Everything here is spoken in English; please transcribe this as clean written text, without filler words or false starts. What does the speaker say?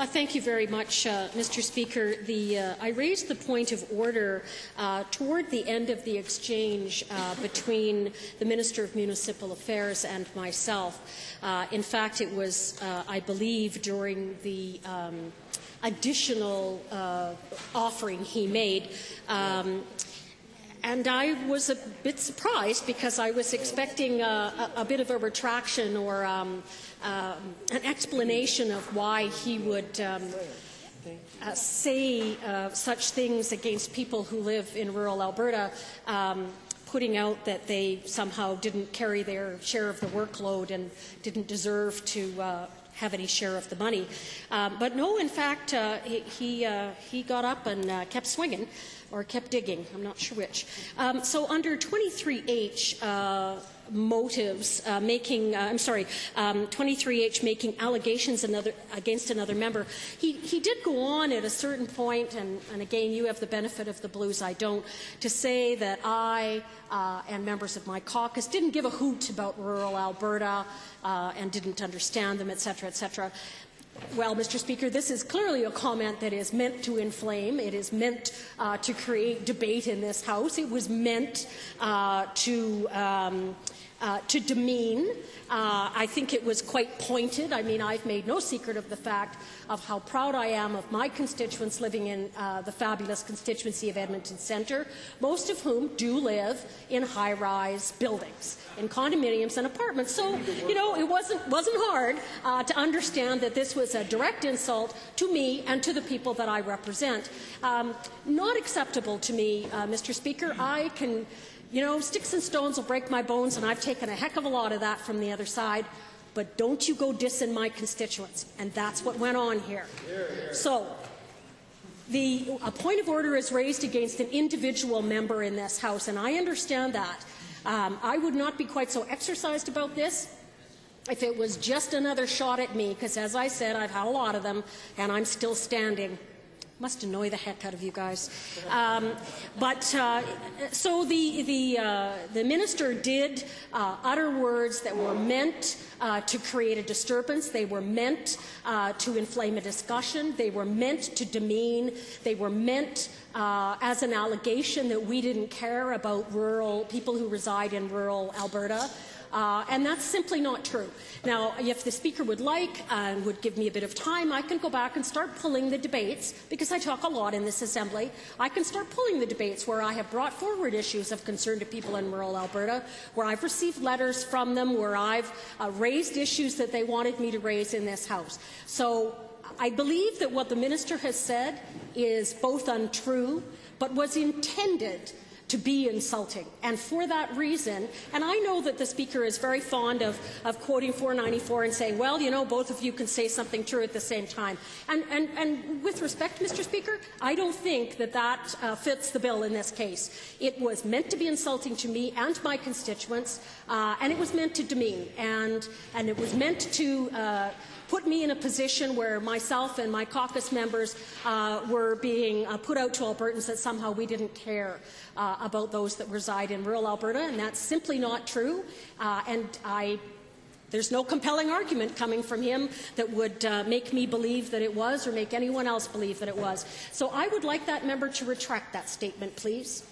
Thank you very much, Mr. Speaker. I raised the point of order toward the end of the exchange between the Minister of Municipal Affairs and myself. In fact, it was, I believe, during the additional offering he made. And I was a bit surprised because I was expecting a bit of a retraction or an explanation of why he would say such things against people who live in rural Alberta, putting out that they somehow didn't carry their share of the workload and didn't deserve to have any share of the money. But no, in fact, he got up and kept swinging, or kept digging, I'm not sure which. So under 23H, motives, 23H making allegations against another member, he did go on at a certain point, and again, you have the benefit of the blues, I don't, to say that I and members of my caucus didn't give a hoot about rural Alberta and didn't understand them, etc., etc. Well, Mr. Speaker, this is clearly a comment that is meant to inflame. It is meant to create debate in this House. It was meant to demean. I think it was quite pointed. I mean, I've made no secret of the fact of how proud I am of my constituents living in the fabulous constituency of Edmonton Centre, most of whom do live in high-rise buildings, in condominiums and apartments. So, you know, it wasn't hard to understand that this was a direct insult to me and to the people that I represent. Not acceptable to me, Mr. Speaker. I can, you know, sticks and stones will break my bones, and I've taken a heck of a lot of that from the other side. But don't you go dissing my constituents, and that's what went on here. So, a point of order is raised against an individual member in this House, and I understand that. I would not be quite so exercised about this if it was just another shot at me, because, as I said, I've had a lot of them, and I'm still standing. Must annoy the heck out of you guys. So the minister did utter words that were meant to create a disturbance. They were meant to inflame a discussion. They were meant to demean. They were meant as an allegation that we didn't care about rural people who reside in rural Alberta. And that's simply not true. Now, if the Speaker would like and would give me a bit of time, I can go back and start pulling the debates, because I talk a lot in this Assembly. I can start pulling the debates where I have brought forward issues of concern to people in rural Alberta, where I've received letters from them, where I've raised issues that they wanted me to raise in this House. So I believe that what the minister has said is both untrue, but was intended to be insulting. And for that reason, and I know that the Speaker is very fond of quoting 494 and saying, well, you know, both of you can say something true at the same time. And with respect, Mr. Speaker, I don't think that that fits the bill in this case. It was meant to be insulting to me and my constituents, and it was meant to demean, and it was meant to put me in a position where myself and my caucus members were being put out to Albertans that somehow we didn't care about those that reside in rural Alberta, and that's simply not true. There's no compelling argument coming from him that would make me believe that it was, or make anyone else believe that it was. So I would like that member to retract that statement, please.